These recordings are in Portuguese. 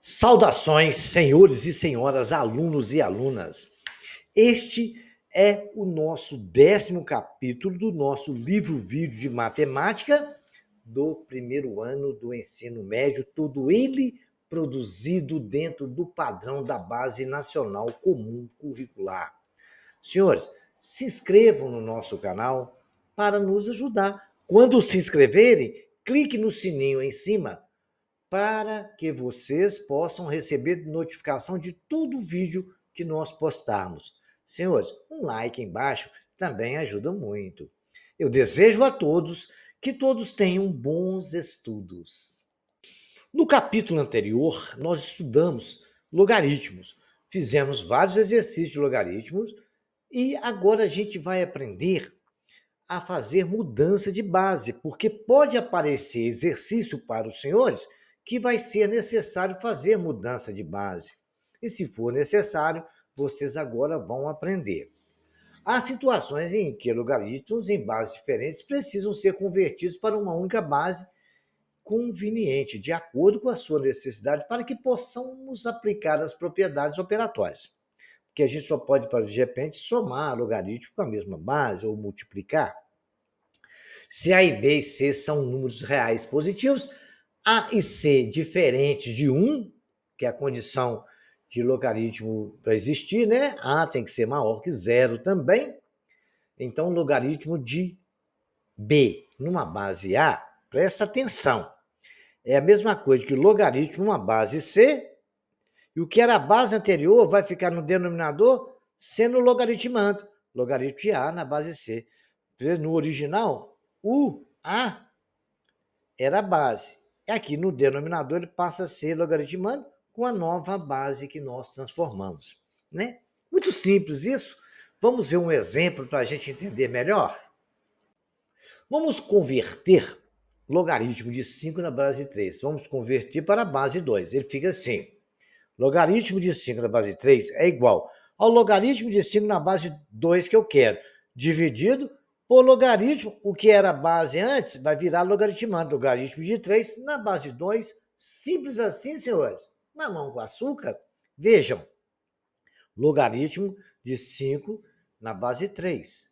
Saudações, senhores e senhoras, alunos e alunas. Este é o nosso 10º capítulo do nosso livro-vídeo de matemática do primeiro ano do ensino médio, todo ele produzido dentro do padrão da Base Nacional Comum Curricular. Senhores, se inscrevam no nosso canal para nos ajudar. Quando se inscreverem, clique no sininho em cima para que vocês possam receber notificação de todo vídeo que nós postarmos. Senhores, um like embaixo também ajuda muito. Eu desejo a todos que todos tenham bons estudos. No capítulo anterior, nós estudamos logaritmos. Fizemos vários exercícios de logaritmos e agora a gente vai aprender a fazer mudança de base, porque pode aparecer exercício para os senhores que vai ser necessário fazer mudança de base. E se for necessário, vocês agora vão aprender. Há situações em que logaritmos em bases diferentes precisam ser convertidos para uma única base conveniente, de acordo com a sua necessidade, para que possamos aplicar as propriedades operatórias. Porque a gente só pode, de repente, somar logaritmo com a mesma base ou multiplicar. Se A e B e C são números reais positivos, A e C diferentes de 1, que é a condição de logaritmo para existir, né? A tem que ser maior que 0 também. Então, logaritmo de B numa base A, presta atenção, é a mesma coisa que logaritmo numa base C, e o que era a base anterior vai ficar no denominador sendo logaritmando. Logaritmo de A na base C. No original, o A era a base. Aqui no denominador ele passa a ser logaritmando com a nova base que nós transformamos, né? Muito simples isso. Vamos ver um exemplo para a gente entender melhor? Vamos converter logaritmo de 5 na base 3. Vamos converter para a base 2. Ele fica assim. Logaritmo de 5 na base 3 é igual ao logaritmo de 5 na base 2 que eu quero, dividido por logaritmo, o que era a base antes, vai virar logaritmando. Logaritmo de 3 na base 2, simples assim, senhores. Mamão com açúcar. Vejam, logaritmo de 5 na base 3,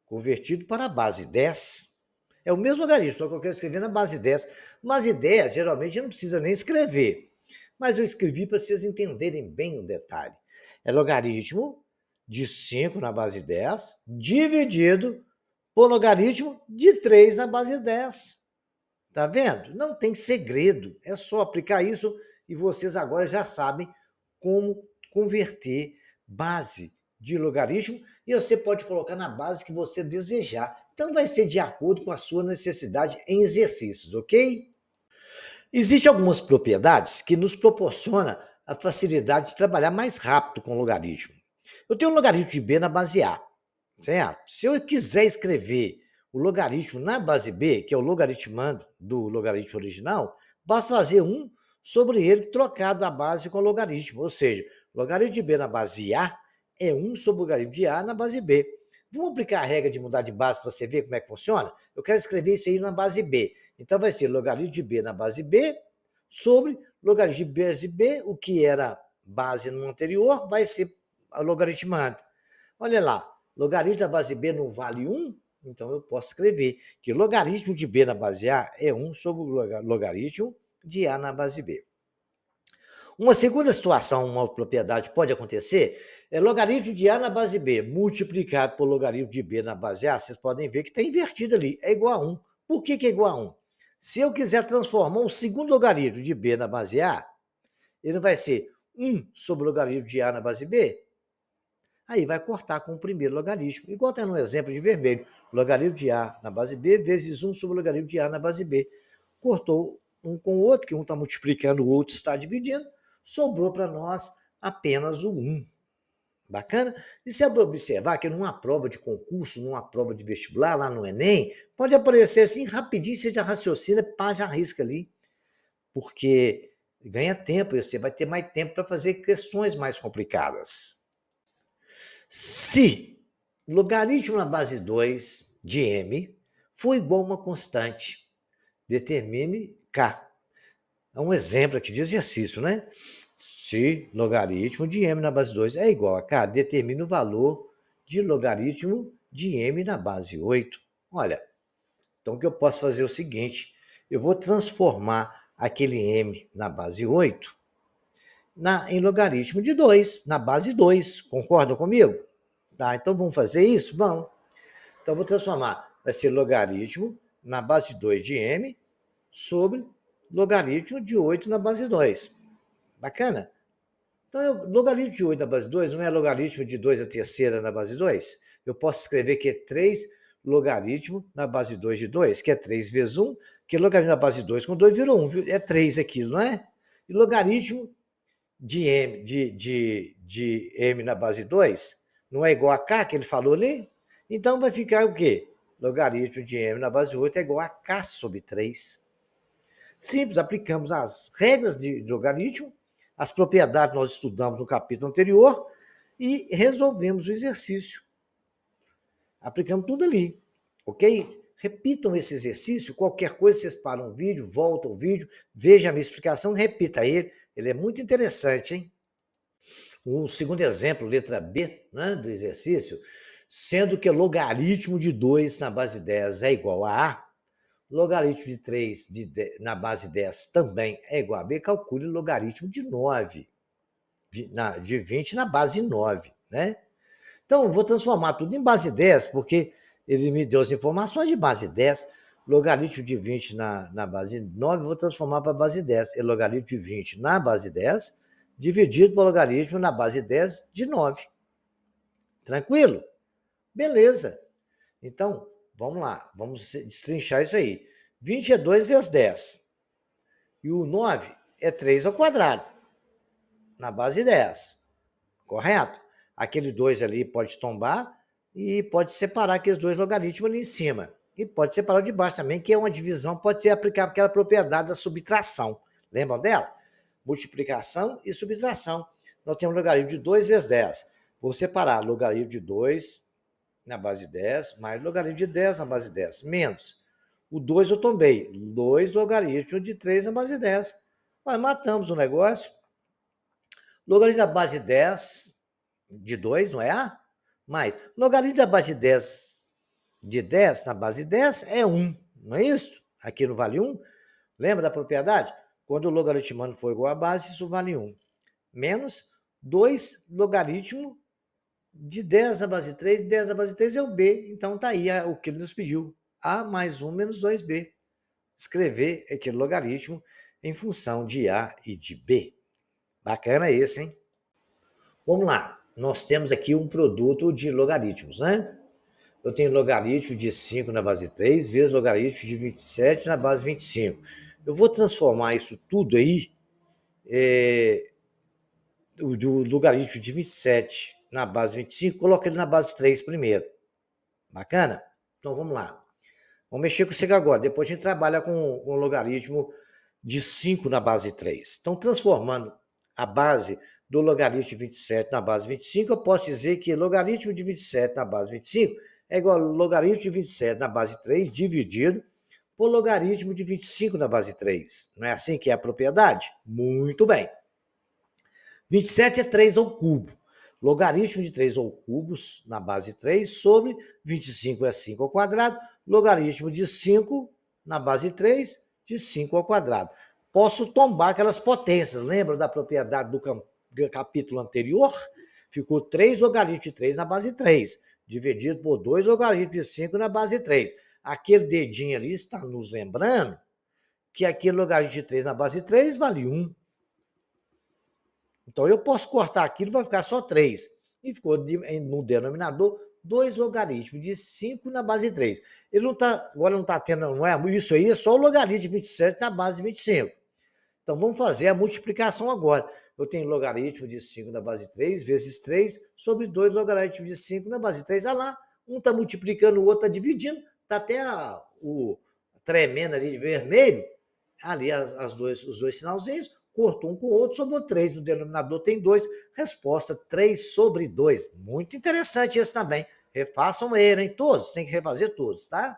convertido para a base 10. É o mesmo logaritmo, só que eu quero escrever na base 10. Base 10, geralmente, não precisa nem escrever. Mas eu escrevi para vocês entenderem bem o detalhe. É logaritmo de 5 na base 10, dividido por logaritmo de 3 na base 10. Tá vendo? Não tem segredo. É só aplicar isso e vocês agora já sabem como converter base de logaritmo e você pode colocar na base que você desejar. Então vai ser de acordo com a sua necessidade em exercícios, ok? Existem algumas propriedades que nos proporcionam a facilidade de trabalhar mais rápido com o logaritmo. Eu tenho um logaritmo de B na base A, certo? Se eu quiser escrever o logaritmo na base B, que é o logaritmando do logaritmo original, basta fazer 1 sobre ele trocado a base com o logaritmo, ou seja, o logaritmo de B na base A é 1 sobre o logaritmo de A na base B. Vamos aplicar a regra de mudar de base para você ver como é que funciona? Eu quero escrever isso aí na base B. Então vai ser logaritmo de B na base B sobre logaritmo de base B, o que era base no anterior, vai ser logaritmado. Olha lá, logaritmo da base B não vale 1, então eu posso escrever que logaritmo de B na base A é 1 sobre o logaritmo de A na base B. Uma segunda situação, uma propriedade pode acontecer, é logaritmo de A na base B multiplicado por logaritmo de B na base A, vocês podem ver que está invertido ali, é igual a 1. Por que é igual a 1? Se eu quiser transformar o segundo logaritmo de B na base A, ele vai ser 1 sobre o logaritmo de A na base B, aí vai cortar com o primeiro logaritmo. Igual está no exemplo de vermelho, logaritmo de A na base B vezes 1 sobre o logaritmo de A na base B. Cortou um com o outro, que um está multiplicando, o outro está dividindo, sobrou para nós apenas o 1. Bacana? E se observar que numa prova de concurso, numa prova de vestibular, lá no Enem, pode aparecer assim rapidinho, você já raciocina, pá, já arrisca ali. Porque ganha tempo e você vai ter mais tempo para fazer questões mais complicadas. Se logaritmo na base 2 de m for igual a uma constante, determine K. É um exemplo aqui de exercício, né? Se logaritmo de m na base 2 é igual a k, determina o valor de logaritmo de m na base 8. Olha, então o que eu posso fazer é o seguinte, eu vou transformar aquele m na base 8 em logaritmo de 2, na base 2. Concordam comigo? Tá, então vamos fazer isso? Vamos. Então vou transformar, vai ser logaritmo na base 2 de m sobre logaritmo de 8 na base 2. Bacana? Então, logaritmo de 8 na base 2 não é logaritmo de 2 a terceira na base 2? Eu posso escrever que é 3 logaritmo na base 2 de 2, que é 3 vezes 1, que é logaritmo na base 2 com 2 virou 1, é 3 aquilo, não é? E logaritmo de m na base 2 não é igual a k, que ele falou ali? Então vai ficar o quê? Logaritmo de m na base 8 é igual a k sobre 3. Simples, aplicamos as regras de logaritmo, as propriedades nós estudamos no capítulo anterior e resolvemos o exercício. Aplicamos tudo ali, ok? Repitam esse exercício, qualquer coisa vocês param o vídeo, voltam o vídeo, vejam a minha explicação, repita ele é muito interessante, hein? O segundo exemplo, letra B, né, do exercício, sendo que logaritmo de 2 na base 10 é igual a A, logaritmo de 3 na base 10 também é igual a B, calcule o logaritmo de 9, de 20 na base 9, né? Então, eu vou transformar tudo em base 10, porque ele me deu as informações de base 10, logaritmo de 20 na base 9, vou transformar para a base 10. É logaritmo de 20 na base 10, dividido por logaritmo na base 10 de 9. Tranquilo? Beleza. Então, vamos lá, vamos destrinchar isso aí. 20 é 2 vezes 10. E o 9 é 3 ao quadrado, na base 10. Correto? Aquele 2 ali pode tombar e pode separar aqueles dois logaritmos ali em cima. E pode separar o de baixo também, que é uma divisão, pode ser aplicada aquela propriedade da subtração. Lembram dela? Multiplicação e subtração. Nós temos logaritmo de 2 vezes 10. Vou separar logaritmo de 2 na base 10, mais logaritmo de 10 na base 10, menos. O 2 eu tombei. 2 logaritmo de 3 na base 10. Mas matamos o negócio. Logaritmo da base 10 de 2, não é A? Mais logaritmo da base de 10 na base 10 é 1, não é isso? Aqui não vale 1. Lembra da propriedade? Quando o logaritmando for igual a base, isso vale 1. Menos 2 logaritmo de 10 na base 3, 10 na base 3 é o B. Então tá aí o que ele nos pediu. A mais 1 menos 2B. Escrever aquele logaritmo em função de A e de B. Bacana esse, hein? Vamos lá. Nós temos aqui um produto de logaritmos, né? Eu tenho logaritmo de 5 na base 3 vezes logaritmo de 27 na base 25. Eu vou transformar isso tudo aí, do logaritmo de 27 na base 25, coloca ele na base 3 primeiro. Bacana? Então vamos lá. Vamos mexer com isso agora. Depois a gente trabalha com o logaritmo de 5 na base 3. Então, transformando a base do logaritmo de 27 na base 25, eu posso dizer que logaritmo de 27 na base 25 é igual a logaritmo de 27 na base 3 dividido por logaritmo de 25 na base 3. Não é assim que é a propriedade? Muito bem. 27 é 3 ao cubo. Logaritmo de 3 ao cubo na base 3 sobre 25 é 5 ao quadrado. Logaritmo de 5 na base 3 de 5 ao quadrado. Posso tombar aquelas potências. Lembra da propriedade do capítulo anterior? Ficou 3 logaritmos de 3 na base 3, dividido por 2 logaritmos de 5 na base 3. Aquele dedinho ali está nos lembrando que aquele logaritmo de 3 na base 3 vale 1. Então, eu posso cortar aquilo, vai ficar só 3. E ficou no denominador 2 logaritmos de 5 na base 3. Ele não está, agora não está tendo, não é isso aí, é só o logaritmo de 27 na base de 25. Então, vamos fazer a multiplicação agora. Eu tenho logaritmo de 5 na base 3 vezes 3 sobre 2 logaritmos de 5 na base 3. Olha lá, um está multiplicando, o outro está dividindo. Está até o tremendo ali de vermelho, ali os dois sinalzinhos, cortou um com o outro, sobrou 3. No denominador tem 2. Resposta 3 sobre 2. Muito interessante esse também. Refaçam ele, hein? Todos, tem que refazer todos, tá?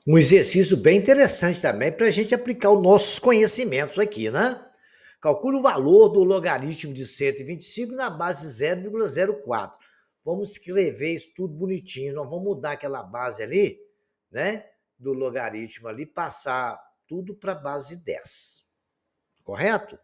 Um exercício bem interessante também para a gente aplicar os nossos conhecimentos aqui, né? Calcule o valor do logaritmo de 125 na base 0,04. Vamos escrever isso tudo bonitinho. Nós vamos mudar aquela base ali, né? Do logaritmo ali, passar tudo para a base 10. Correto?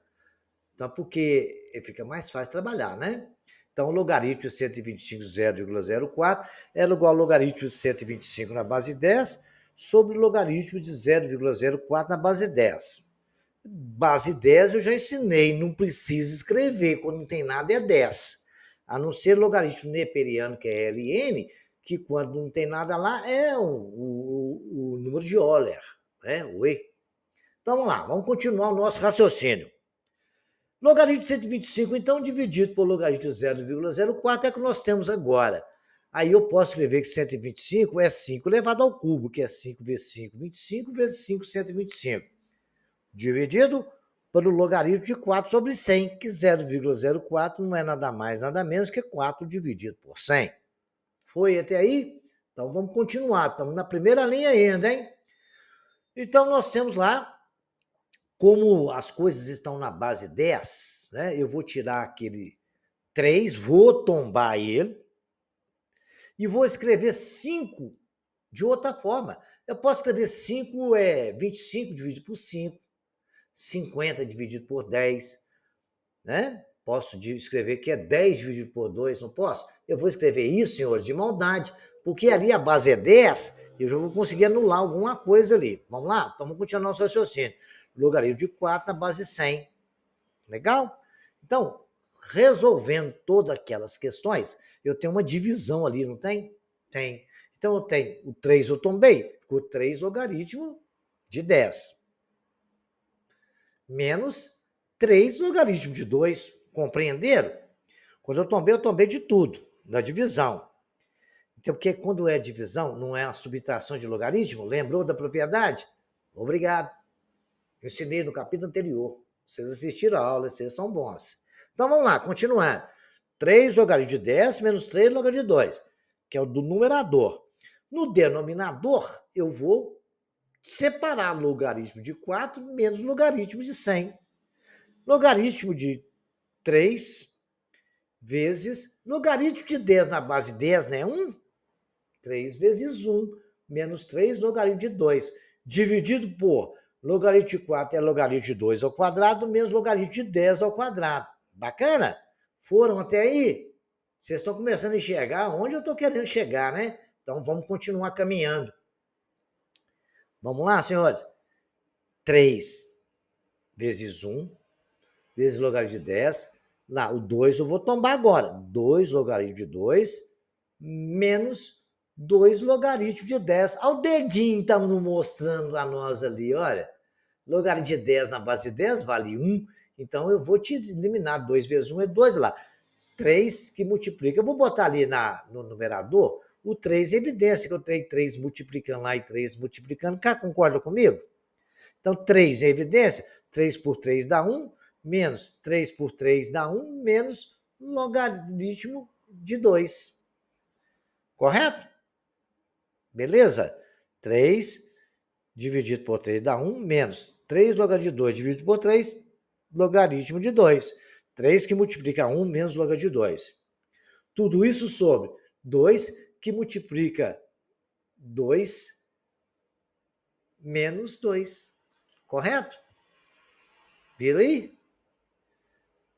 Então, porque fica mais fácil trabalhar, né? Então, o logaritmo de 125, 0,04 era igual ao logaritmo de 125 na base 10 sobre o logaritmo de 0,04 na base 10. Base 10 eu já ensinei, não precisa escrever, quando não tem nada é 10. A não ser logaritmo neperiano, que é Ln, que quando não tem nada lá é o número de Euler, né? O E. Então vamos lá, vamos continuar o nosso raciocínio. Logaritmo de 125, então, dividido por logaritmo de 0,04 é o que nós temos agora. Aí eu posso escrever que 125 é 5 elevado ao cubo, que é 5 vezes 5, 25 vezes 5, 125. Dividido pelo logaritmo de 4 sobre 100, que 0,04 não é nada mais, nada menos que 4 dividido por 100. Foi até aí? Então vamos continuar, estamos na primeira linha ainda, hein? Então nós temos lá, como as coisas estão na base 10, né? Eu vou tirar aquele 3, vou tombar ele e vou escrever 5 de outra forma. Eu posso escrever 5 é 25 dividido por 5, 50 dividido por 10, né? Posso escrever que é 10 dividido por 2, não posso? Eu vou escrever isso, senhores, de maldade, porque ali a base é 10, eu já vou conseguir anular alguma coisa ali. Vamos lá? Então vamos continuar nosso raciocínio. Logaritmo de 4 na base 100. Legal? Então, resolvendo todas aquelas questões, eu tenho uma divisão ali, não tem? Tem. Então eu tenho o 3 eu tombei, ficou 3 logaritmo de 10. Menos 3 logaritmo de 2. Compreenderam? Quando eu tombei de tudo, da divisão. Então, porque quando é divisão, não é a subtração de logaritmo? Lembrou da propriedade? Obrigado. Eu ensinei no capítulo anterior. Vocês assistiram a aula, vocês são bons. Então, vamos lá, continuando. 3 logaritmo de 10 menos 3 logaritmo de 2, que é o do numerador. No denominador, eu vou separar logaritmo de 4 menos logaritmo de 100. Logaritmo de 3 vezes logaritmo de 10 na base 10, né? 1. 3 vezes 1 menos 3 logaritmo de 2. Dividido por logaritmo de 4 é logaritmo de 2 ao quadrado menos logaritmo de 10 ao quadrado. Bacana? Foram até aí? Vocês estão começando a enxergar onde eu estou querendo chegar, né? Então vamos continuar caminhando. Vamos lá, senhores? 3 vezes 1 vezes logaritmo de 10. Lá, o 2 eu vou tombar agora. 2 logaritmo de 2 menos 2 logaritmo de 10. Olha o dedinho tá nos mostrando a nós ali, olha. Logaritmo de 10 na base de 10 vale 1. Então eu vou te eliminar 2 vezes 1 é 2 lá. 3 que multiplica. Eu vou botar ali no numerador o 3 em evidência, que eu tenho 3 multiplicando lá e 3 multiplicando cá. Concorda comigo? Então 3 em evidência. 3 por 3 dá 1, menos 3 por 3 dá 1, menos logaritmo de 2. Correto? Beleza? 3 dividido por 3 dá 1, menos 3 logaritmo de 2 dividido por 3, logaritmo de 2. 3 que multiplica 1 menos logaritmo de 2. Tudo isso sobre 2 que multiplica 2 menos 2. Correto? Vira aí?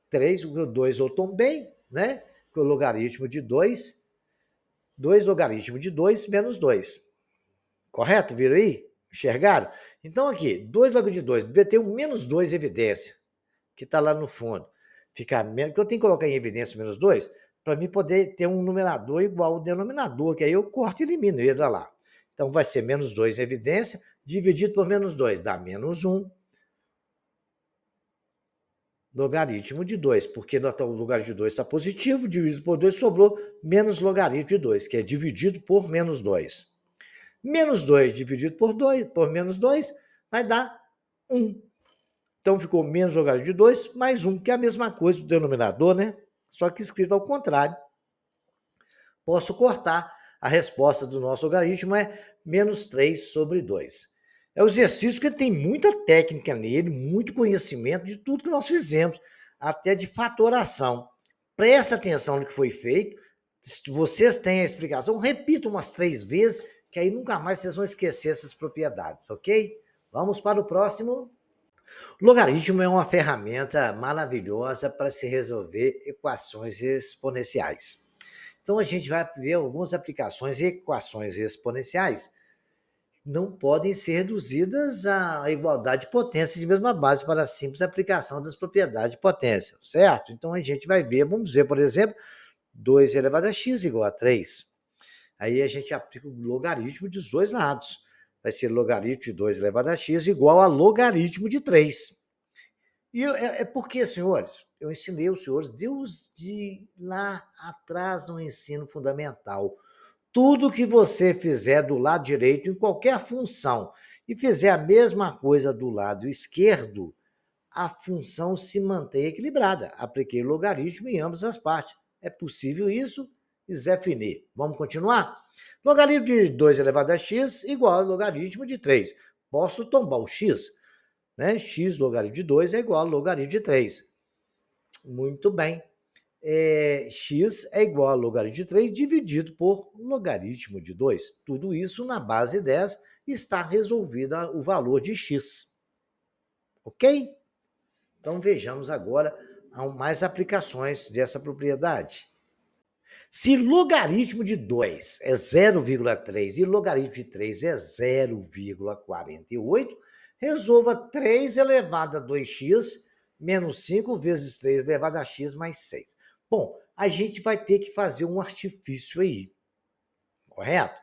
3, o 2 eu tombei, né? Que o logaritmo de 2, 2 logaritmo de 2 menos 2. Correto? Viram aí? Enxergaram? Então aqui, 2 logaritmo de 2, deve ter um menos 2 em evidência, que está lá no fundo. Ficar menos, porque eu tenho que colocar em evidência o menos 2, para mim poder ter um numerador igual ao denominador, que aí eu corto e elimino ele lá. Então vai ser menos 2 em evidência, dividido por menos 2, dá menos 1. Logaritmo de 2, porque o logaritmo de 2 está positivo, dividido por 2, sobrou menos logaritmo de 2, que é dividido por menos 2. Menos 2 dividido por 2, por menos 2, vai dar 1. Então ficou menos logaritmo de 2 mais 1, que é a mesma coisa do denominador, né? Só que escrito ao contrário. Posso cortar. A resposta do nosso logaritmo é menos 3 sobre 2. É um exercício que tem muita técnica nele, muito conhecimento de tudo que nós fizemos, até de fatoração. Presta atenção no que foi feito. Se vocês têm a explicação, repita umas 3 vezes, que aí nunca mais vocês vão esquecer essas propriedades, ok? Vamos para o próximo. Logaritmo é uma ferramenta maravilhosa para se resolver equações exponenciais. Então, a gente vai ver algumas aplicações e equações exponenciais não podem ser reduzidas à igualdade de potência de mesma base para a simples aplicação das propriedades de potência, certo? Então, a gente vai ver, vamos ver, por exemplo, 2 elevado a x igual a 3. Aí a gente aplica o logaritmo dos dois lados. Vai ser logaritmo de 2 elevado a x igual a logaritmo de 3. E porque, senhores, eu ensinei os senhores, desde lá atrás no ensino fundamental, tudo que você fizer do lado direito, em qualquer função, e fizer a mesma coisa do lado esquerdo, a função se mantém equilibrada. Apliquei logaritmo em ambas as partes. É possível isso? Zé Fini. Vamos continuar? Logaritmo de 2 elevado a x igual ao logaritmo de 3. Posso tombar o x, né? X logaritmo de 2 é igual ao logaritmo de 3. Muito bem. X é igual a logaritmo de 3 dividido por logaritmo de 2. Tudo isso na base 10 está resolvido o valor de x. Ok? Então vejamos agora mais aplicações dessa propriedade. Se logaritmo de 2 é 0,3 e logaritmo de 3 é 0,48, resolva 3 elevado a 2x menos 5 vezes 3 elevado a x mais 6. Bom, a gente vai ter que fazer um artifício aí, correto?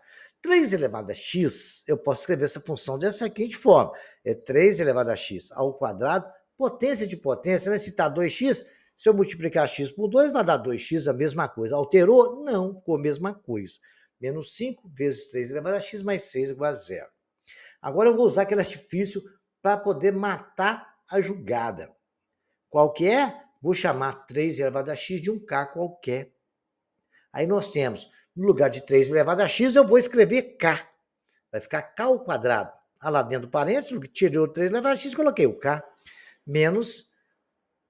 3 elevado a x, eu posso escrever essa função dessa seguinte forma. É 3 elevado a x ao quadrado, potência de potência, né? Se está 2x, se eu multiplicar x por 2, vai dar 2x, a mesma coisa. Alterou? Não, ficou a mesma coisa. Menos 5 vezes 3 elevado a x mais 6 igual a 0. Agora eu vou usar aquele artifício para poder matar a jogada. Qual que é? Vou chamar 3 elevado a x de um k qualquer. Aí nós temos, no lugar de 3 elevado a x, eu vou escrever k. Vai ficar k ao quadrado. Lá dentro do parênteses, tirei o 3 elevado a x, coloquei o k. Menos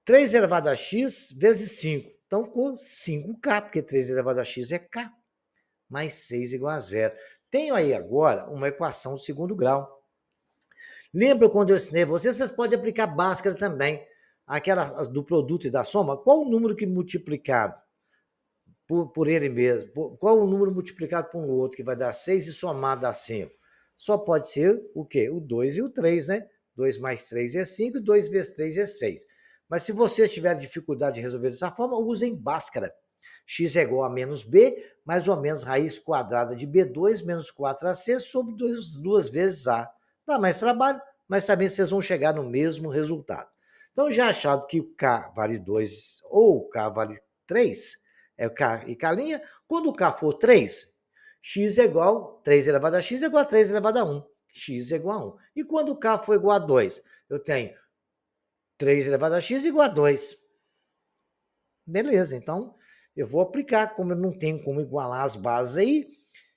3 elevado a x vezes 5. Então ficou 5k, porque 3 elevado a x é k, mais 6 igual a 0. Tenho aí agora uma equação de segundo grau. Lembra quando eu ensinei vocês podem aplicar Bhaskara também, aquela do produto e da soma? Qual o número que multiplicado por ele mesmo? Qual o número multiplicado por um outro que vai dar 6 e somado dá 5? Só pode ser o quê? O 2 e o 3, né? 2 mais 3 é 5 e 2 vezes 3 é 6. Mas se vocês tiverem dificuldade de resolver dessa forma, usem Bhaskara. X é igual a menos B, mais ou menos raiz quadrada de B2 menos 4AC sobre 2 vezes A. Dá mais trabalho, mas também vocês vão chegar no mesmo resultado. Então, já achado que o K vale 2 ou o K vale 3, é o K e K', quando o K for 3, x é igual, 3 elevado a x é igual a 3 elevado a 1. X é igual a 1. E quando o K for igual a 2, eu tenho 3 elevado a x igual a 2. Beleza, então eu vou aplicar, como eu não tenho como igualar as bases aí,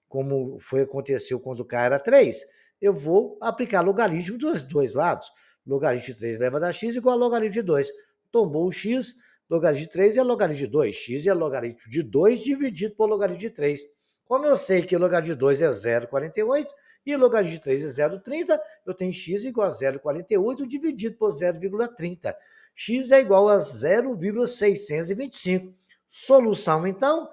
como aconteceu quando o K era 3, eu vou aplicar logaritmo dos dois lados. Logaritmo de 3 elevado a x igual a logaritmo de 2. Tombou o x, logaritmo de 3 é logaritmo de 2. X é logaritmo de 2 dividido por logaritmo de 3. Como eu sei que logaritmo de 2 é 0,48 e logaritmo de 3 é 0,30, eu tenho x igual a 0,48 dividido por 0,30. X é igual a 0,625. Solução, então,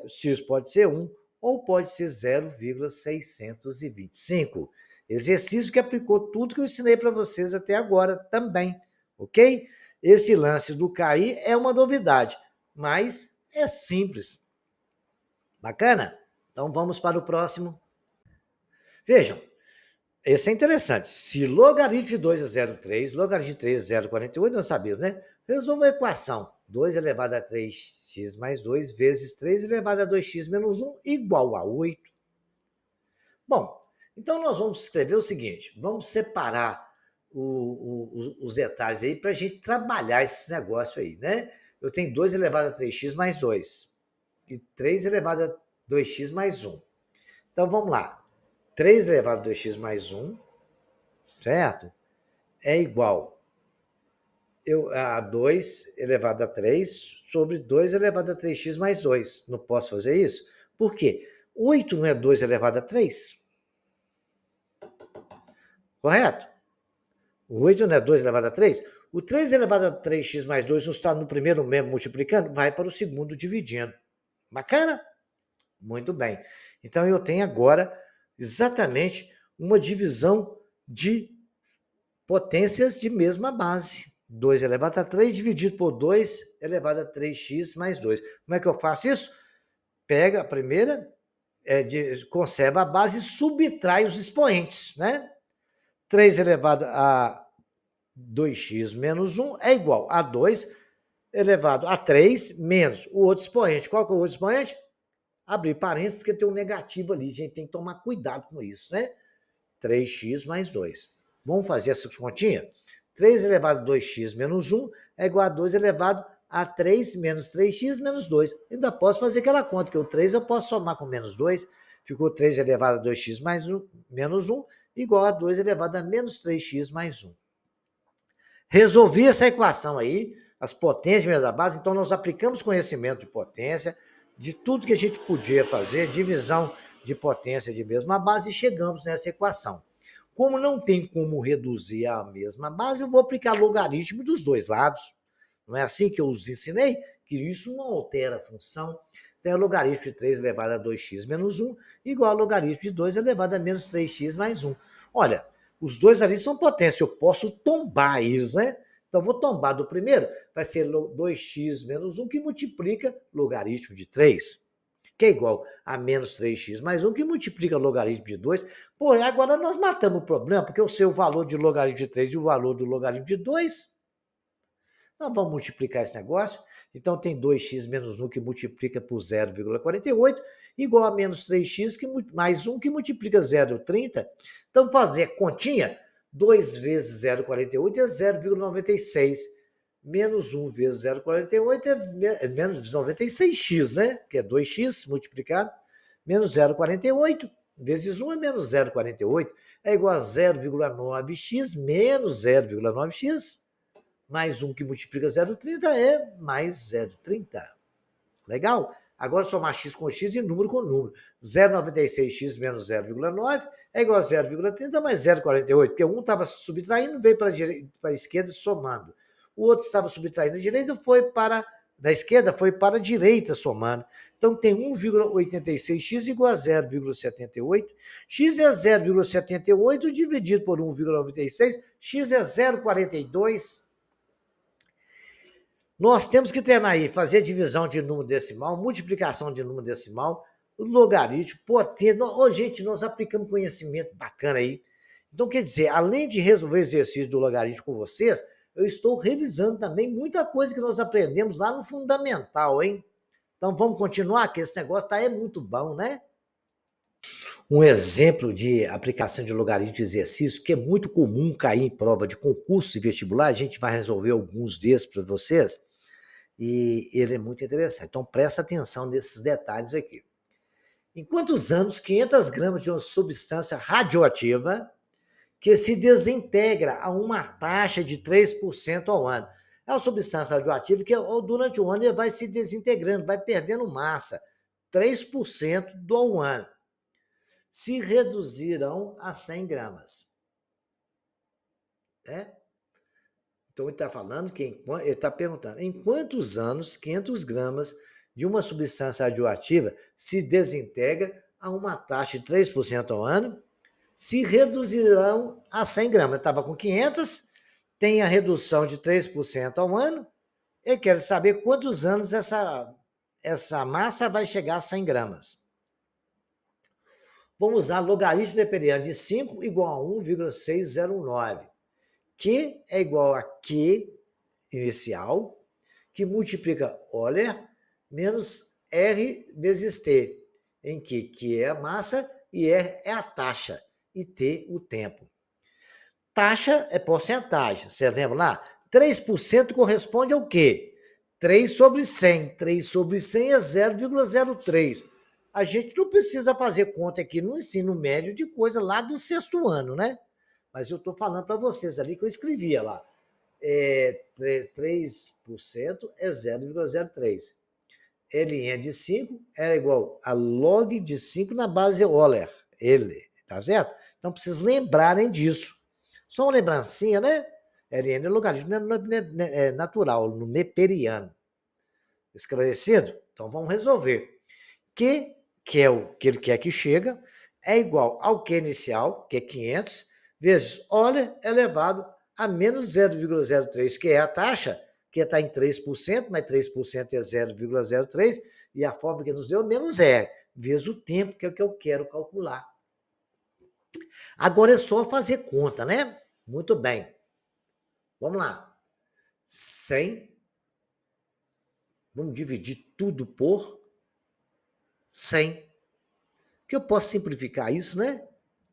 x pode ser 1 ou pode ser 0,625. Exercício que aplicou tudo que eu ensinei para vocês até agora também, ok? Esse lance do cair é uma novidade, mas é simples. Bacana? Então vamos para o próximo. Vejam, esse é interessante. Se logaritmo de 2 é 0,3, logaritmo de 3 é 0,48, nós sabemos, né? Resolva a equação. 2 elevado a 3x mais 2 vezes 3 elevado a 2x menos 1 igual a 8. Bom, então nós vamos escrever o seguinte, vamos separar os detalhes aí para a gente trabalhar esse negócio aí, né? Eu tenho 2 elevado a 3x mais 2 e 3 elevado a 2x mais 1. Então vamos lá. 3 elevado a 2x mais 1, certo? É igual a 2 elevado a 3 sobre 2 elevado a 3x mais 2. Não posso fazer isso? Por quê? 8 não é 2 elevado a 3? Correto? O 8 não é 2 elevado a 3? O 3 elevado a 3x mais 2 não está no primeiro membro multiplicando? Vai para o segundo dividindo. Bacana? Muito bem. Então, eu tenho agora exatamente uma divisão de potências de mesma base. 2 elevado a 3 dividido por 2 elevado a 3x mais 2. Como é que eu faço isso? Pega a primeira, conserva a base e subtrai os expoentes, né? 3 elevado a 2x menos 1 é igual a 2 elevado a 3 menos o outro expoente. Qual que é o outro expoente? Abrir parênteses, porque tem um negativo ali. A gente tem que tomar cuidado com isso, né? 3x mais 2. Vamos fazer essa continha? 3 elevado a 2x menos 1 é igual a 2 elevado a 3 menos 3x menos 2. Ainda posso fazer aquela conta, que o 3 eu posso somar com menos 2. Ficou 3 elevado a 2x mais 1, menos 1 igual a 2 elevado a menos 3x mais 1. Resolvi essa equação aí, as potências da base, então nós aplicamos conhecimento de potência, de tudo que a gente podia fazer, divisão de potência de mesma base, e chegamos nessa equação. Como não tem como reduzir a mesma base, eu vou aplicar logaritmo dos dois lados. Não é assim que eu os ensinei? Que isso não altera a função. Então, é logaritmo de 3 elevado a 2x menos 1 igual a logaritmo de 2 elevado a menos 3x mais 1. Olha, os dois ali são potências, eu posso tombar eles, né? Então, vou tombar do primeiro, vai ser 2x menos 1, que multiplica logaritmo de 3, que é igual a menos 3x mais 1, que multiplica logaritmo de 2. Pô, agora nós matamos o problema, porque eu sei o valor de logaritmo de 3 e o valor do logaritmo de 2. Nós vamos multiplicar esse negócio. Então, tem 2x menos 1 que multiplica por 0,48, igual a menos 3x mais 1 que multiplica 0,30. Então, fazer continha, 2 vezes 0,48 é 0,96. Menos 1 vezes 0,48 é menos 96x, né? Que é 2x multiplicado. Menos 0,48 vezes 1 é menos 0,48. É igual a 0,9x menos 0,9x mais 1 que multiplica 0,30 é mais 0,30. Legal? Agora somar x com x e número com número. 0,96x menos 0,9 é igual a 0,30 mais 0,48, porque um estava subtraindo, veio para a esquerda somando. O outro estava subtraindo a direita, foi para da esquerda, foi para a direita somando. Então tem 1,86x igual a 0,78. X é 0,78 dividido por 1,96. X é 0,42. Nós temos que treinar aí, fazer divisão de número decimal, multiplicação de número decimal, logaritmo, potência. Gente, nós aplicamos conhecimento bacana aí. Então, quer dizer, além de resolver exercício do logaritmo com vocês, eu estou revisando também muita coisa que nós aprendemos lá no fundamental, hein? Então, vamos continuar, que esse negócio é muito bom, né? Um exemplo de aplicação de logaritmo de exercício, que é muito comum cair em prova de concurso e vestibular, a gente vai resolver alguns desses para vocês, e ele é muito interessante. Então, presta atenção nesses detalhes aqui. Em quantos anos 500 gramas de uma substância radioativa que se desintegra a uma taxa de 3% ao ano? É uma substância radioativa que durante o ano ele vai se desintegrando, vai perdendo massa, 3% do ano. Se reduzirão a 100 gramas. Né? Então, ele está falando que, ele está perguntando, em quantos anos 500 gramas de uma substância radioativa se desintegra a uma taxa de 3% ao ano, se reduzirão a 100 gramas. Estava com 500, tem a redução de 3% ao ano, e quer saber quantos anos essa massa vai chegar a 100 gramas. Vamos usar logaritmo neperiano de 5 igual a 1,609. Q é igual a Q inicial, que multiplica Euler menos R vezes T, em que Q é a massa e R é a taxa e T o tempo. Taxa é porcentagem, você lembra lá? 3% corresponde ao quê? 3 sobre 100. 3 sobre 100 é 0,03. A gente não precisa fazer conta aqui no ensino médio de coisa lá do 6º ano, né? Mas eu estou falando para vocês ali que eu escrevia lá. 3% é 0,03. Ln de 5 é igual a log de 5 na base Euler. Ele, tá certo? Então, precisa lembrarem disso. Só uma lembrancinha, né? Ln é logaritmo natural, no neperiano. Esclarecido? Então, vamos resolver. Q, que é o que ele quer que chega, é igual ao Q inicial, que é 500, vezes Euler elevado a menos 0,03, que é a taxa, que está em 3%, mas 3% é 0,03, e a fórmula que nos deu menos R, vezes o tempo, que é o que eu quero calcular. Agora é só fazer conta, né? Muito bem. Vamos lá. 100. Vamos dividir tudo por 100. Que eu posso simplificar isso, né?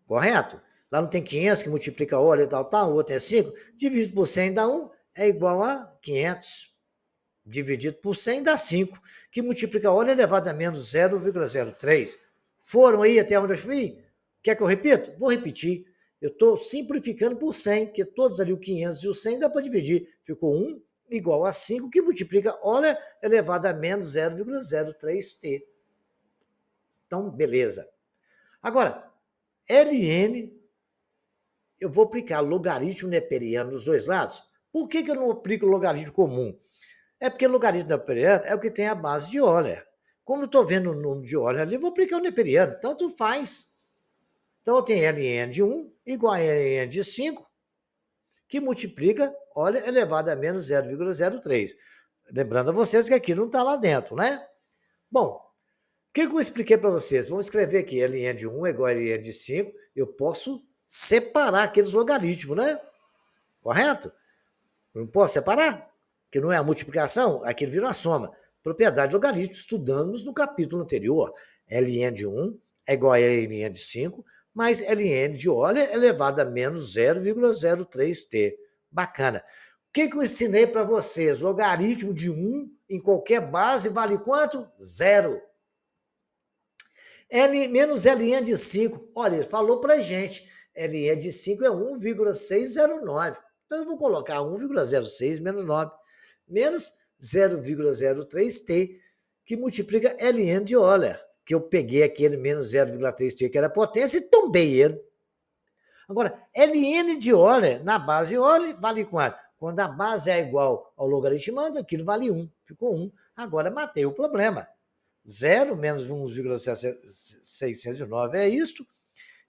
Correto? Lá não tem 500 que multiplica a hora e tal, o outro é 5. Dividido por 100 dá 1, é igual a 500. Dividido por 100 dá 5, que multiplica a hora elevado a menos 0,03. Foram aí até onde eu fui? Quer que eu repita? Vou repetir. Eu estou simplificando por 100, que todos ali o 500 e o 100 dá para dividir. Ficou 1 igual a 5, que multiplica hora elevado a menos 0,03t. Então, beleza. Agora, Ln, eu vou aplicar logaritmo neperiano nos dois lados. Por que eu não aplico logaritmo comum? É porque o logaritmo neperiano é o que tem a base de Euler. Como eu estou vendo o número de Euler ali, eu vou aplicar o neperiano. Tanto faz. Então, eu tenho Ln de 1 igual a Ln de 5, que multiplica Euler elevado a menos 0,03. Lembrando a vocês que aqui não está lá dentro, né? Bom, o que eu expliquei para vocês? Vamos escrever aqui, Ln de 1 é igual a Ln de 5. Eu posso separar aqueles logaritmos, né? Correto? Eu não posso separar? Que não é a multiplicação, aquilo vira a soma. Propriedade de logaritmo, estudamos no capítulo anterior. Ln de 1 é igual a Ln de 5, mais Ln de Euler elevado a menos 0,03t. Bacana. O que eu ensinei para vocês? Logaritmo de 1 em qualquer base vale quanto? 0. Menos Ln de 5. Olha, ele falou para a gente. Ln de 5 é 1,609. Então, eu vou colocar 1,06 menos 9. Menos 0,03t, que multiplica Ln de Euler. Que eu peguei aquele menos 0,3t, que era a potência, e tombei ele. Agora, Ln de Euler, na base Euler, vale quanto? Quando a base é igual ao logaritmando, aquilo vale 1. Ficou 1. Agora, matei o problema. 0 menos 1,609 é isto,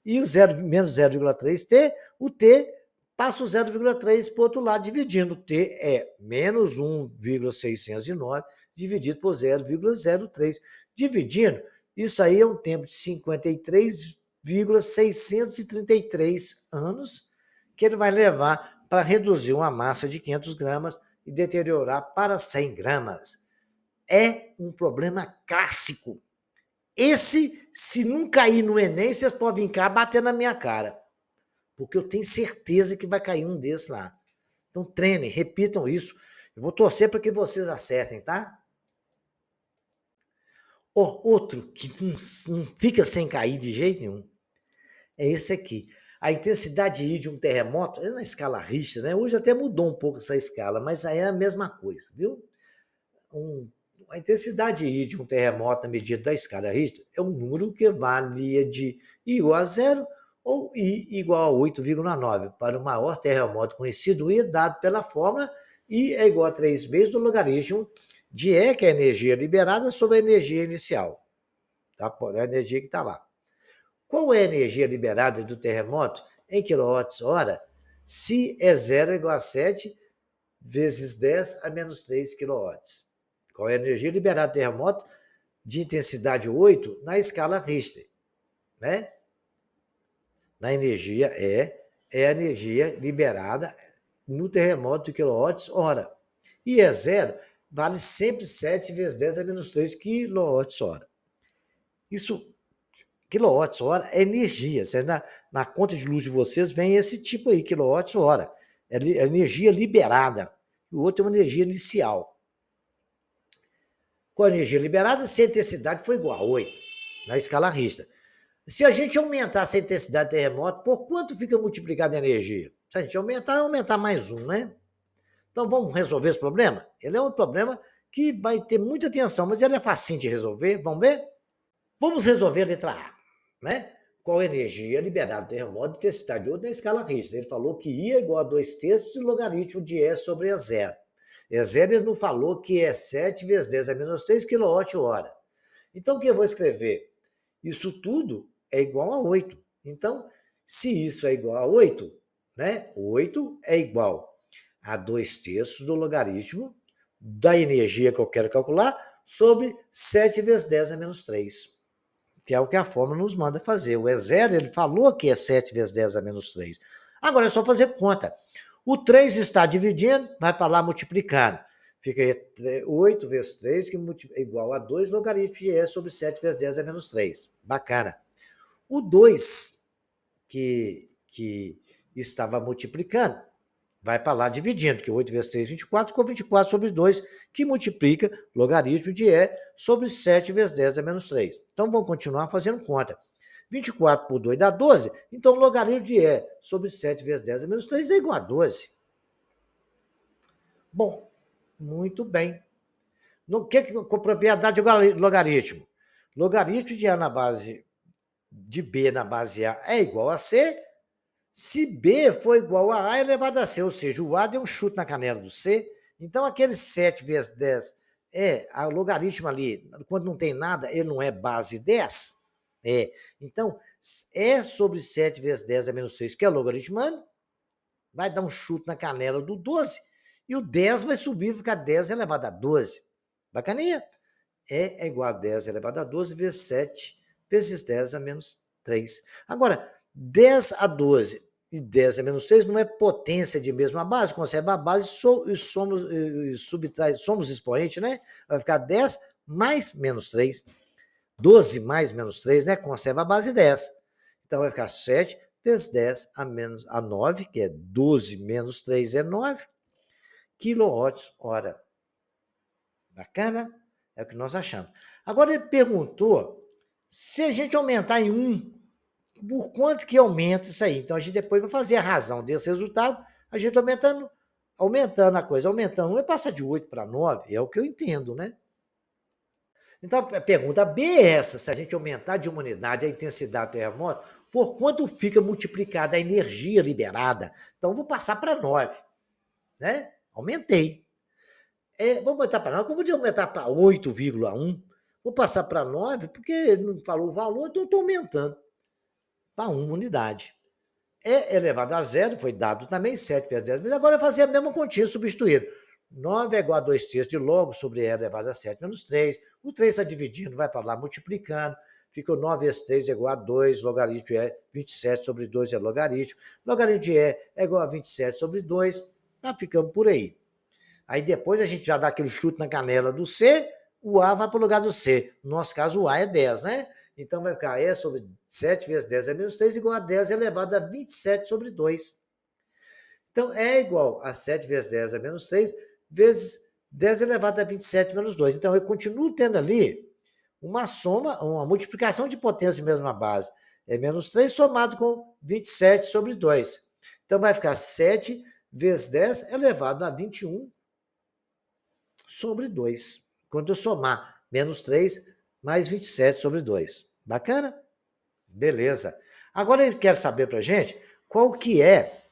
e o 0 menos 0,3t, o t passa o 0,3 para o outro lado, dividindo. T é menos 1,609 dividido por 0,03. Dividindo, isso aí é um tempo de 53,633 anos que ele vai levar para reduzir uma massa de 500 gramas e deteriorar para 100 gramas. É um problema clássico. Esse, se não cair no Enem, vocês podem vir cá bater na minha cara. Porque eu tenho certeza que vai cair um desses lá. Então, treinem, repitam isso. Eu vou torcer para que vocês acertem, tá? Outro que não fica sem cair de jeito nenhum é esse aqui. A intensidade I de um terremoto é na escala Richter, né? Hoje até mudou um pouco essa escala, mas aí é a mesma coisa, viu? A intensidade I de um terremoto na medida da escala Richter é um número que varia de I igual a 0 ou I igual a 8,9 para o maior terremoto conhecido, I dado pela fórmula I é igual a 3 vezes do logaritmo de E, que é a energia liberada, sobre a energia inicial. Tá? É a energia que está lá. Qual é a energia liberada do terremoto em kWh? Se é 0 é igual a 7 vezes 10 a menos 3 kW. Qual é a energia liberada do terremoto de intensidade 8 na escala Richter? Né? Na energia é a energia liberada no terremoto de kWh. E é 0, vale sempre 7 vezes 10 a menos 3 kWh. Isso, kWh é energia. Na conta de luz de vocês vem esse tipo aí, kWh. É energia liberada. E o outro é uma energia inicial. Com a energia liberada, se a intensidade for igual a 8. na escala Richter. Se a gente aumentar essa intensidade de terremoto, por quanto fica multiplicada a energia? Se a gente aumentar, é aumentar mais um, né? Então vamos resolver esse problema? Ele é um problema que vai ter muita atenção, mas ele é facinho de resolver. Vamos ver? Vamos resolver a letra A, né? Qual a energia liberada do terremoto de intensidade de 8 na escala Richter? Ele falou que I é igual a 2/3 do logaritmo de E sobre E0. E0 ele não falou que é 7 vezes 10 a menos 3 kWh. Então o que eu vou escrever? Isso tudo é igual a 8. Então, se isso é igual a 8, né? 8 é igual a 2/3 do logaritmo da energia que eu quero calcular sobre 7 vezes 10 a menos 3, que é o que a fórmula nos manda fazer. O E0, ele falou que é 7 vezes 10 a menos 3. Agora é só fazer conta. O 3 está dividindo, vai para lá multiplicando. Fica 8 vezes 3, que é igual a 2 logaritmo de E sobre 7 vezes 10 a menos 3. Bacana. O 2, que estava multiplicando, vai para lá dividindo, que 8 vezes 3, 24, ficou 24 sobre 2, que multiplica logaritmo de E sobre 7 vezes 10 a menos 3. Então, vamos continuar fazendo conta. 24 por 2 dá 12, então o logaritmo de E sobre 7 vezes 10 a menos 3 é igual a 12. Bom, muito bem. No que com propriedade de logaritmo? Logaritmo de A na base de B na base A é igual a C, se B for igual a elevado a C, ou seja, o A deu um chute na canela do C, então aquele 7 vezes 10 o logaritmo ali, quando não tem nada, ele não é base 10? Então, E sobre 7 vezes 10 a menos 6, que é o logaritmano, vai dar um chute na canela do 12, e o 10 vai subir, ficar 10 elevado a 12. Bacaninha? E é igual a 10 elevado a 12 vezes 7 vezes 10 a menos 3. Agora, 10 a 12 e 10 a menos 3 não é potência de mesma base, conserva a base e somos expoente, né? Vai ficar 10 mais menos 3. 12 mais menos 3, né? Conserva a base 10. Então vai ficar 7 vezes 10 a 9, que é 12 menos 3 é 9 kWh. Bacana? É o que nós achamos. Agora ele perguntou se a gente aumentar em 1, por quanto que aumenta isso aí? Então a gente depois vai fazer a razão desse resultado, a gente aumentando a coisa, aumentando 1 é passar de 8 para 9, é o que eu entendo, né? Então a pergunta B é essa: se a gente aumentar de uma unidade a intensidade do terremoto, por quanto fica multiplicada a energia liberada? Então vou passar para 9, né? Aumentei. Vamos aumentar para 9, como podia aumentar para 8,1? Vou passar para 9, porque não falou o valor, então eu estou aumentando para 1 unidade. E elevado a zero, foi dado também, 7 vezes 10 menos. Agora eu fazer a mesma continha, substituir. 9 é igual a 2/3 de log sobre E elevado a 7 menos 3. O 3 está dividindo, vai para lá multiplicando. Fica 9 vezes 3 é igual a 2, logaritmo de E, 27 sobre 2 é logaritmo. Logaritmo de E é igual a 27 sobre 2. Tá ficando por aí. Aí depois a gente já dá aquele chute na canela do C, o A vai para o lugar do C. No nosso caso, o A é 10, né? Então vai ficar E sobre 7 vezes 10 é menos 3 igual a 10 elevado a 27 sobre 2. Então, é igual a 7 vezes 10 é menos 3 vezes 10 elevado a 27 menos 2. Então, eu continuo tendo ali uma soma, uma multiplicação de potência em mesma base. É menos 3 somado com 27 sobre 2. Então, vai ficar 7 vezes 10 elevado a 21 sobre 2. Quando eu somar menos 3 mais 27 sobre 2. Bacana? Beleza. Agora ele quer saber para a gente qual que é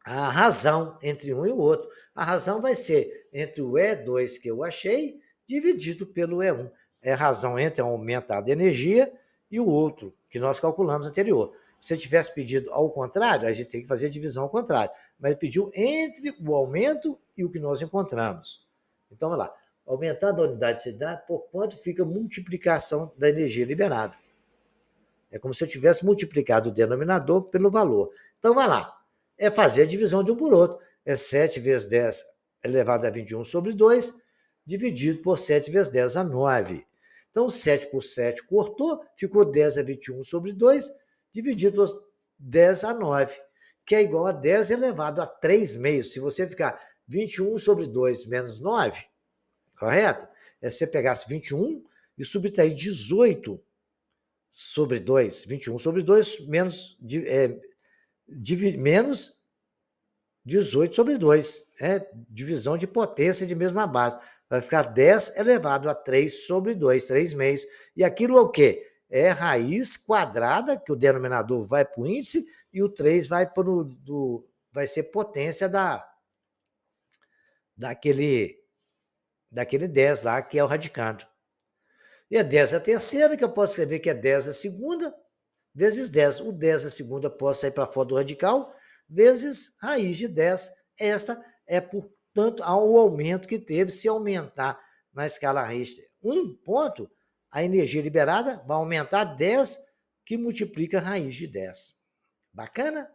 a razão entre um e o outro. A razão vai ser entre o E2 que eu achei dividido pelo E1. É a razão entre a aumentada energia e o outro que nós calculamos anterior. Se ele tivesse pedido ao contrário, a gente tem que fazer a divisão ao contrário. Mas ele pediu entre o aumento e o que nós encontramos. Então, vamos lá. Aumentando a unidade de cidade, por quanto fica a multiplicação da energia liberada. É como se eu tivesse multiplicado o denominador pelo valor. Então, vai lá. É fazer a divisão de um por outro. É 7 vezes 10 elevado a 21 sobre 2, dividido por 7 vezes 10 a 9. Então, 7 por 7 cortou, ficou 10 a 21 sobre 2, dividido por 10 a 9, que é igual a 10 elevado a 3 meios. Se você ficar 21 sobre 2 menos 9, correto? É se você pegasse 21 e subtrair 18 sobre 2, 21 sobre 2, menos 18 sobre 2. É divisão de potência de mesma base. Vai ficar 10 elevado a 3 sobre 2, 3 meios. E aquilo é o quê? É raiz quadrada, que o denominador vai para o índice, e o 3 vai para vai ser potência daquele 10 lá, que é o radicando. E a 10 é a terceira, que eu posso escrever que é 10 a segunda, vezes 10. O 10 a segunda pode sair para fora do radical, vezes raiz de 10. Esta é, portanto, o aumento que teve. Se aumentar na escala Richter 1 ponto, a energia liberada vai aumentar 10, que multiplica a raiz de 10. Bacana?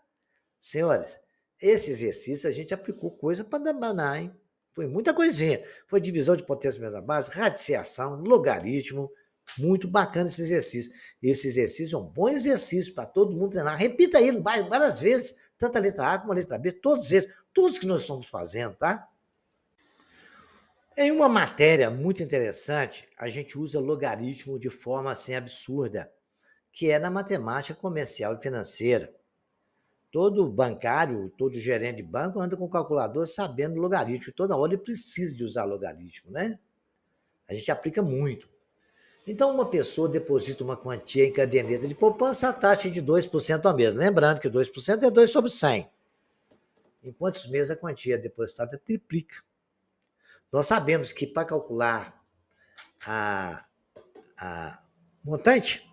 Senhores, esse exercício a gente aplicou coisa para danar, hein? Foi muita coisinha. Foi divisão de potência mesma base, radiciação, logaritmo. Muito bacana esse exercício. Esse exercício é um bom exercício para todo mundo treinar. Repita ele várias vezes, tanto a letra A como a letra B, todos eles, todos que nós estamos fazendo, tá? Em uma matéria muito interessante, a gente usa logaritmo de forma assim absurda, que é na matemática comercial e financeira. Todo bancário, todo gerente de banco anda com calculador sabendo logaritmo. Toda hora ele precisa de usar logaritmo, né? A gente aplica muito. Então, uma pessoa deposita uma quantia em caderneta de poupança, a taxa é de 2% ao mês. Lembrando que 2% é 2 sobre 100. Em quantos meses a quantia depositada triplica? Nós sabemos que para calcular a montante,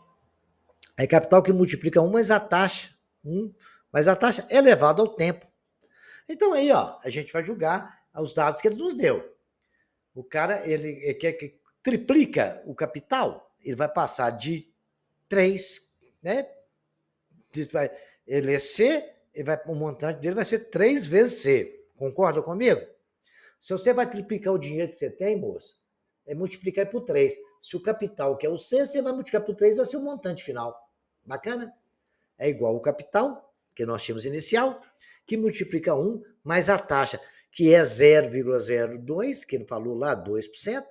é capital que multiplica 1 mais a taxa. 1 mais a taxa elevado ao tempo. Então aí, ó, a gente vai julgar os dados que ele nos deu. O cara, ele quer que triplica o capital, ele vai passar de 3, né? Ele é C, o montante dele vai ser 3 vezes C. Concorda comigo? Se você vai triplicar o dinheiro que você tem, moço, é multiplicar por 3. Se o capital que é o C, você vai multiplicar por 3, vai ser o montante final. Bacana? É igual o capital, que nós tínhamos inicial, que multiplica 1, mais a taxa, que é 0,02, que ele falou lá, 2%,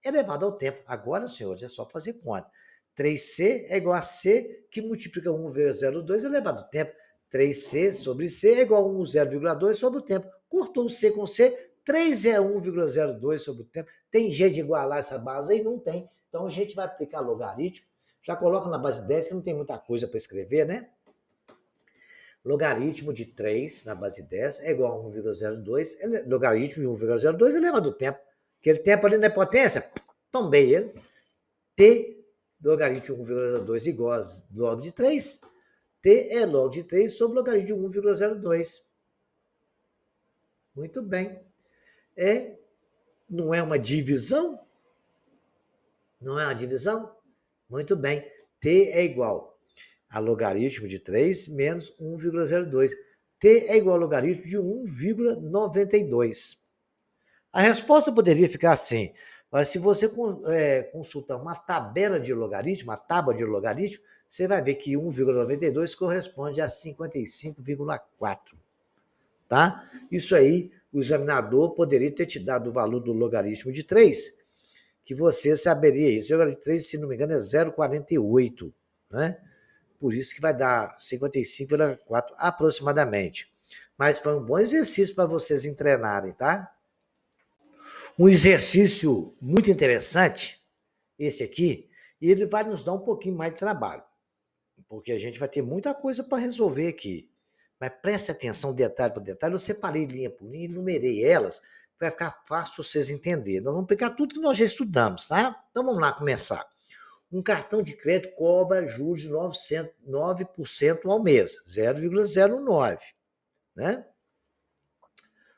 elevado ao tempo. Agora, senhores, é só fazer conta. 3C é igual a C, que multiplica 1,02 elevado ao tempo. 3C sobre C é igual a 0,2 sobre o tempo. Cortou o C com C, 3 é 1,02 sobre o tempo. Tem jeito de igualar essa base aí? Não tem. Então, a gente vai aplicar logaritmo. Já coloca na base 10, que não tem muita coisa para escrever, né? Logaritmo de 3 na base 10 é igual a 1,02. Logaritmo de 1,02 elevado ao tempo. Aquele tempo ali não é potência? Tombei ele. T, logaritmo de 1,02 igual a log de 3. T é log de 3 sobre logaritmo de 1,02. Muito bem. Não é uma divisão? Não é uma divisão? Muito bem. T é igual a logaritmo de 3 menos 1,02. T é igual a logaritmo de 1,92. A resposta poderia ficar assim, mas se você consultar uma tabela de logaritmo, a tábua de logaritmo, você vai ver que 1,92 corresponde a 55,4. Tá? Isso aí, o examinador poderia ter te dado o valor do logaritmo de 3, que você saberia isso. O logaritmo de 3, se não me engano, é 0,48, né? Por isso que vai dar 55,4 aproximadamente. Mas foi um bom exercício para vocês treinarem, tá? Um exercício muito interessante, esse aqui, e ele vai nos dar um pouquinho mais de trabalho, porque a gente vai ter muita coisa para resolver aqui. Mas preste atenção detalhe por detalhe, eu separei linha por linha e numerei elas, vai ficar fácil vocês entenderem. Nós vamos pegar tudo que nós já estudamos, tá? Então vamos lá começar. Um cartão de crédito cobra juros de 9% ao mês, 0,09, né?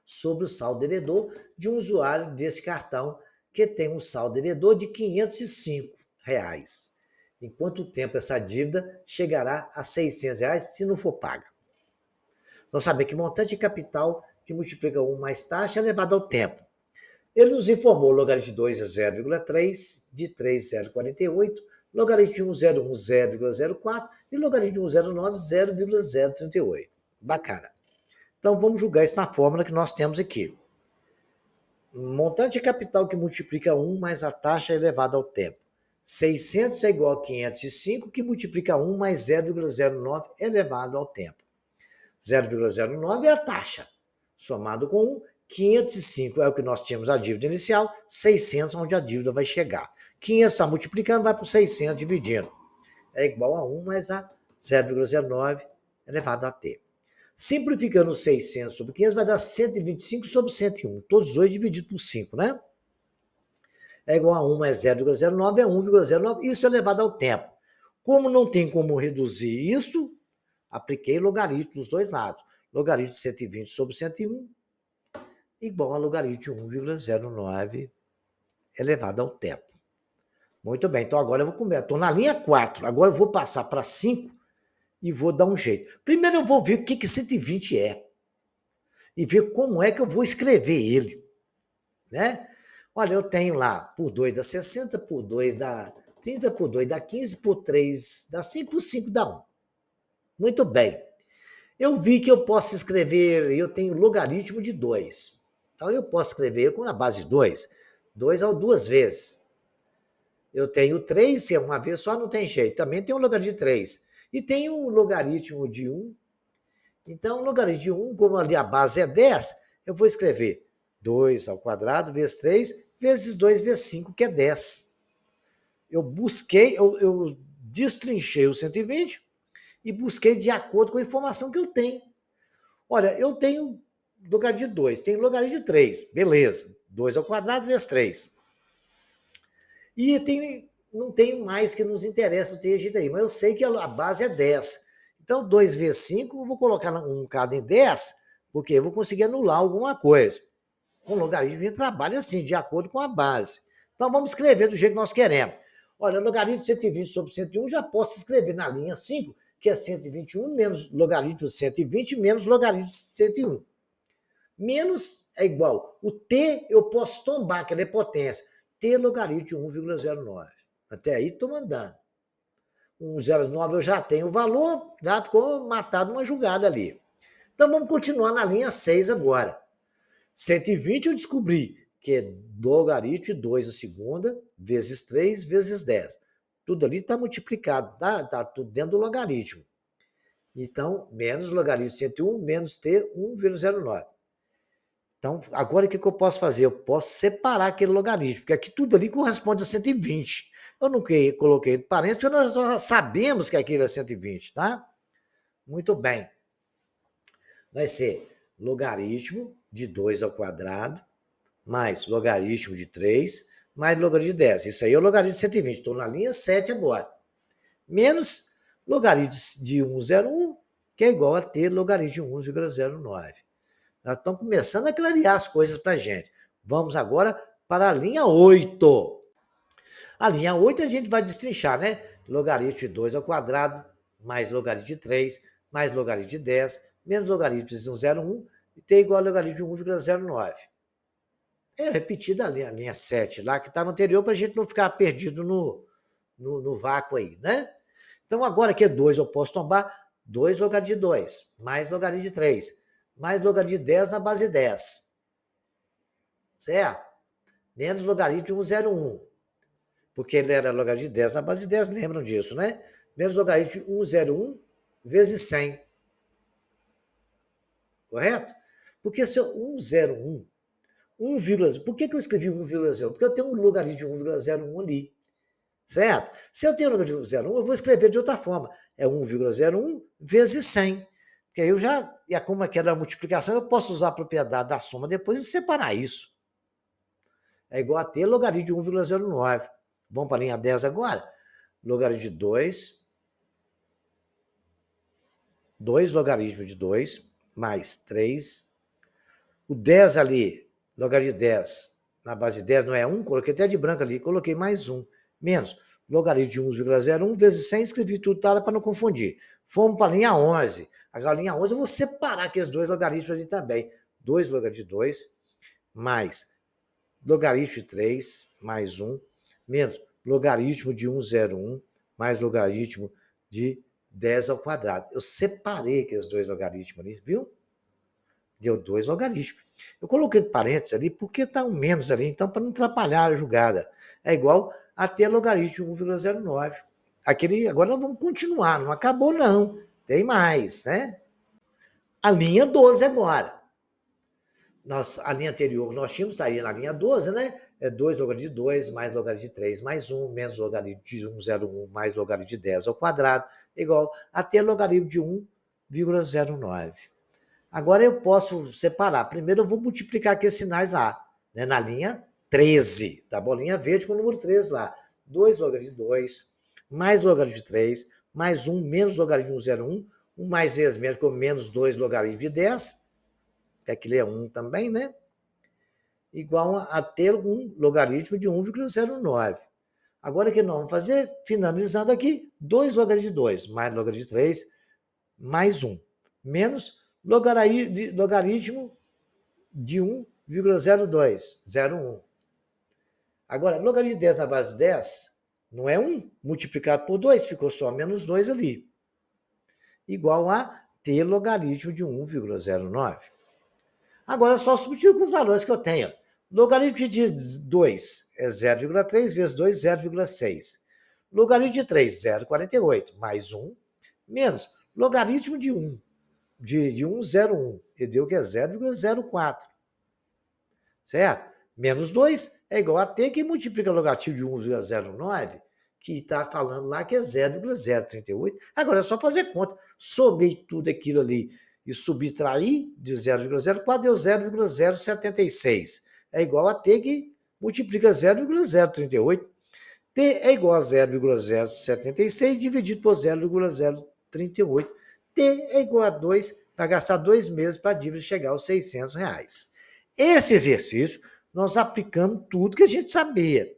Sobre o saldo devedor de um usuário desse cartão que tem um saldo devedor de R$ 505. Em quanto tempo essa dívida chegará a R$ 600 se não for paga? Nós sabemos que montante de capital que multiplica 1 mais taxa é elevado ao tempo. Ele nos informou logaritmo de 2 é 0,3, de 3 0,48, logaritmo de 1, 0,1, 0,04 e logaritmo de 1, 0,9, 0,038. Bacana. Então, vamos julgar isso na fórmula que nós temos aqui. Montante de capital que multiplica 1 mais a taxa elevada ao tempo. 600 é igual a 505, que multiplica 1 mais 0,09 elevado ao tempo. 0,09 é a taxa, somado com 1, 505 é o que nós tínhamos a dívida inicial, 600 onde a dívida vai chegar. 500 está multiplicando, vai para o 600 dividindo. É igual a 1 mais a 0,09 elevado a t. Simplificando 600 sobre 500 vai dar 125 sobre 101. Todos os dois divididos por 5, né? É igual a 1 mais 0,09 é 1,09. Isso é elevado ao tempo. Como não tem como reduzir isso, apliquei logaritmo dos dois lados. Logaritmo de 120 sobre 101 igual a logaritmo de 1,09 elevado ao tempo. Muito bem, então agora eu vou começar. Estou na linha 4, agora eu vou passar para 5 e vou dar um jeito. Primeiro eu vou ver o que 120 é e ver como é que eu vou escrever ele, né? Olha, eu tenho lá, por 2 dá 60, por 2 dá 30, por 2 dá 15, por 3 dá 5, por 5 dá 1. Muito bem. Eu vi que eu posso escrever, eu tenho logaritmo de 2. Então eu posso escrever com a base de 2. 2 é 2 vezes. Eu tenho 3, se é uma vez só, não tem jeito. Também tem o logaritmo de 3. E tem o logaritmo de 1. Então, o logaritmo de 1, como ali a base é 10, eu vou escrever 2 ao quadrado vezes 3 vezes 2 vezes 5, que é 10. Eu busquei, eu destrinchei o 120 e busquei de acordo com a informação que eu tenho. Olha, eu tenho logaritmo de 2, tenho logaritmo de 3, beleza. 2 ao quadrado vezes 3. E não tenho mais que nos interessa, não tem jeito aí, mas eu sei que a base é 10. Então, 2 vezes 5, eu vou colocar um cada em 10, porque eu vou conseguir anular alguma coisa. Com logaritmo, a gente trabalha assim, de acordo com a base. Então, vamos escrever do jeito que nós queremos. Olha, logaritmo de 120 sobre 101, já posso escrever na linha 5, que é 121 menos logaritmo de 120 menos logaritmo de 101. Menos é igual. O t eu posso tombar, que ele é potência. T logaritmo de 1,09. Até aí estou mandando. 1,09 eu já tenho o valor, já ficou matado uma jogada ali. Então vamos continuar na linha 6 agora. 120 eu descobri que é logaritmo de 2 a segunda, vezes 3, vezes 10. Tudo ali está multiplicado, tá tudo dentro do logaritmo. Então, menos logaritmo de 101, menos t, 1,09. Então, agora o que eu posso fazer? Eu posso separar aquele logaritmo, porque aqui tudo ali corresponde a 120. Eu não coloquei parênteses, porque nós já sabemos que aquilo é 120, tá? Muito bem. Vai ser logaritmo de 2 ao quadrado, mais logaritmo de 3, mais logaritmo de 10. Isso aí é o logaritmo de 120. Estou na linha 7 agora. Menos logaritmo de 1,01, que é igual a ter logaritmo de 1,09. Já estão começando a clarear as coisas para a gente. Vamos agora para a linha 8. A linha 8 a gente vai destrinchar, né? Logaritmo de 2 ao quadrado, mais logaritmo de 3, mais logaritmo de 10, menos logaritmo de 1,01, e t igual a logaritmo de 1,09. É repetida a linha 7 lá, que estava anterior, para a gente não ficar perdido no vácuo aí, né? Então, agora que é 2, eu posso tombar 2 logaritmo de 2, mais logaritmo de 3, mais logaritmo de 10 na base 10. Certo? Menos logaritmo de 1,01. Porque ele era logaritmo de 10 na base 10, lembram disso, né? Menos logaritmo de 1,01 vezes 100. Correto? Porque se eu 1,01, 1, por que eu escrevi 1,01? Porque eu tenho um logaritmo de 1,01 ali. Certo? Se eu tenho um logaritmo de 1,01, eu vou escrever de outra forma. É 1,01 vezes 100. Porque aí eu já, e como aquela multiplicação, eu posso usar a propriedade da soma depois e separar isso. É igual a ter logaritmo de 1,09. Vamos para a linha 10 agora? Logaritmo de 2. 2 logaritmo de 2, mais 3. O 10 ali, logaritmo de 10, na base 10 não é 1, coloquei até de branco ali, coloquei mais 1. Menos logaritmo de 1,01 vezes 100, escrevi tudo para não confundir. Fomos para a linha 11. Agora, a linha 11 eu vou separar aqueles dois logaritmos ali também. 2 logaritmo de 2, mais logaritmo de 3, mais 1, menos logaritmo de 1,01, mais logaritmo de 10 ao quadrado. Eu separei aqueles dois logaritmos ali, viu? Deu 2 logaritmos. Eu coloquei parênteses ali porque está um menos ali, então para não atrapalhar a jogada. É igual até logaritmo de 1,09. Agora nós vamos continuar, não acabou não, tem mais, né? A linha 12 agora. A linha anterior nós tínhamos, estaria na linha 12, né? É 2 logaritmo de 2 mais logaritmo de 3 mais 1, menos logaritmo de 1,01 mais logaritmo de 10 ao quadrado, igual a ter logaritmo de 1,09. Agora eu posso separar. Primeiro eu vou multiplicar aqui os sinais lá, né? Na linha 13, tá? Bolinha verde com o número 13 lá. 2 logaritmo de 2, mais logaritmo de 3, mais 1 menos logaritmo de 1,01, 1 mais vezes menos com menos 2 logaritmo de 10, que aquilo é 1 também, né? Igual a ter um logaritmo de 1,09. Agora o que nós vamos fazer? Finalizando aqui, 2 logaritmo de 2, mais logaritmo de 3, mais 1, menos logaritmo de 1,02, 0,1. Agora, logaritmo de 10 na base de 10 não é 1 multiplicado por 2, ficou só menos 2 ali. Igual a ter logaritmo de 1,09. Agora é só substituir com os valores que eu tenho. Logaritmo de 2 é 0,3 vezes 2, 0,6. Logaritmo de 3, 0,48, mais 1, menos logaritmo de 1, de 1, 0,1, que deu que é 0,04. Certo? Menos 2 é igual a t, que multiplica o logaritmo de 1,09, que está falando lá que é 0,038. Agora é só fazer conta. Somei tudo aquilo ali e subtrair de 0,04, deu 0,076. É igual a t, que multiplica 0,038. T é igual a 0,076 dividido por 0,038. T é igual a 2, vai gastar 2 meses para a dívida chegar aos R$600. Esse exercício, nós aplicamos tudo que a gente sabia,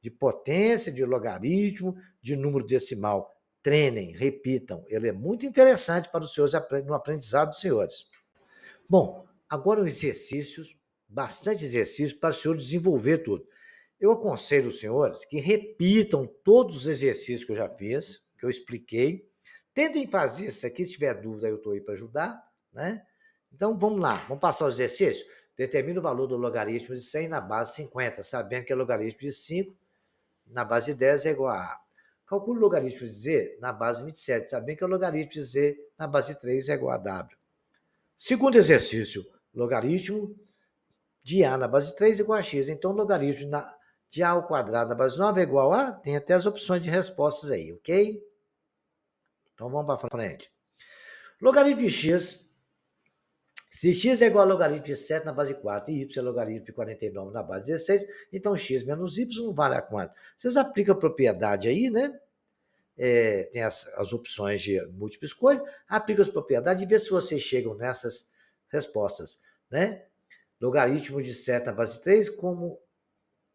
de potência, de logaritmo, de número decimal. Treinem, repitam, ele é muito interessante para os senhores, no aprendizado dos senhores. Bom, agora bastante exercícios para os senhores desenvolver tudo. Eu aconselho os senhores que repitam todos os exercícios que eu já fiz, que eu expliquei. Tentem fazer isso aqui, se tiver dúvida eu estou aí para ajudar, né? Então vamos lá, vamos passar o exercício? Determina o valor do logaritmo de 100 na base 50, sabendo que o logaritmo de 5 na base de 10 é igual a A. Calcule o logaritmo de Z na base 27, sabendo que o logaritmo de Z na base 3 é igual a W. Segundo exercício, logaritmo de A na base 3 é igual a X. Então, o logaritmo de A ao quadrado na base 9 é igual a... Tem até as opções de respostas aí, ok? Então, vamos para frente. Logaritmo de X. Se x é igual a logaritmo de 7 na base 4 e y é logaritmo de 49 na base 16, então x menos y não vale a quanto? Vocês aplicam a propriedade aí, né? Tem as opções de múltipla escolha, aplicam as propriedades e vê se vocês chegam nessas respostas, né? Logaritmo de 7 na base 3 como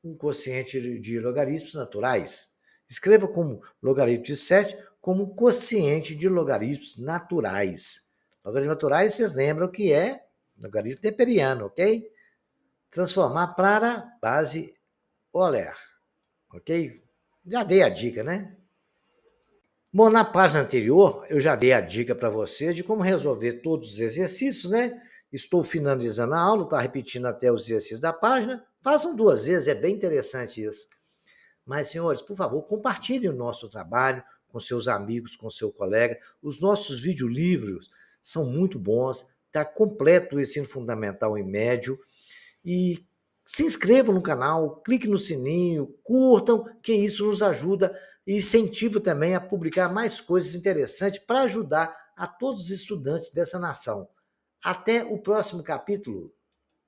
um quociente de logaritmos naturais. Escreva como logaritmo de 7 como quociente de logaritmos naturais. Logaritmos naturais, vocês lembram que é logaritmo neperiano, ok? Transformar para base Euler, ok? Já dei a dica, né? Bom, na página anterior, eu já dei a dica para vocês de como resolver todos os exercícios, né? Estou finalizando a aula, está repetindo até os exercícios da página. Façam 2 vezes, é bem interessante isso. Mas, senhores, por favor, compartilhem o nosso trabalho com seus amigos, com seu colega. Os nossos videolivros são muito bons, está completo o ensino fundamental e médio. E se inscrevam no canal, clique no sininho, curtam, que isso nos ajuda e incentiva também a publicar mais coisas interessantes para ajudar a todos os estudantes dessa nação. Até o próximo capítulo.